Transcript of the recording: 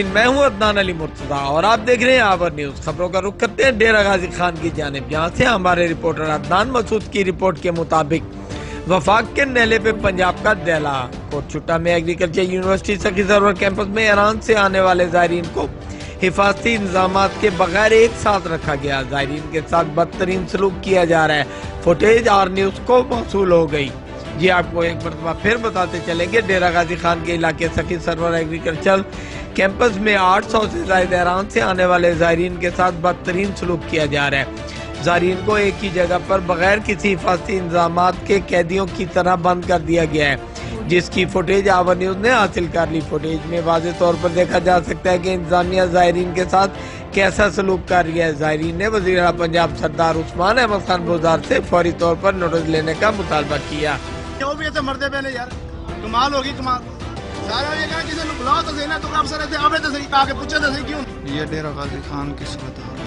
میں ہوں عدنان علی مرتضیٰ اور آپ دیکھ رہے ہیں آور نیوز۔ خبروں کا رخ کرتے ہیں ڈیرہ غازی خان کی جانب، یہاں سے ہمارے رپورٹر عدنان مسعود کی رپورٹ کے مطابق وفاق کے نیلے پہ پنجاب کا دہلا۔ کوٹ چٹا میں ایگریکلچر یونیورسٹی سخی سرور کیمپس میں ایران سے آنے والے زائرین کو حفاظتی انتظامات کے بغیر ایک ساتھ رکھا گیا۔ زائرین کے ساتھ بدترین سلوک کیا جا رہا ہے۔ فوٹیج آر نیوز کو موصول ہو گئی۔ جی آپ کو ایک مرتبہ پھر بتاتے چلیں گے، ڈیرہ غازی خان کے علاقے سخی سرور ایگریکلچر کیمپس میں 800 سے زائد ایران سے آنے والے زائرین کے ساتھ بدترین سلوک کیا جا رہا ہے۔ زائرین کو ایک ہی جگہ پر بغیر کسی حفاظتی انتظامات کے قیدیوں کی طرح بند کر دیا گیا ہے، جس کی فوٹیج آور نیوز نے حاصل کر لی۔ فوٹیج میں واضح طور پر دیکھا جا سکتا ہے کہ انتظامیہ زائرین کے ساتھ کیسا سلوک کر رہی ہے۔ زائرین نے وزیر اعلیٰ پنجاب سردار عثمان احمد خان بزدار سے فوری طور پر نوٹس لینے کا مطالبہ کیا۔ وہ بھی ایسے مردے پہلے یار کمال ہوگی کمال سارا یہ کہا کسی نے بلاؤ تو صحیح نہ تو آپ سر ایسے آوے تو صحیح کہا کہ پوچھے تو صحیح کیوں۔ یہ ڈیرہ غازی خان کی صورت حال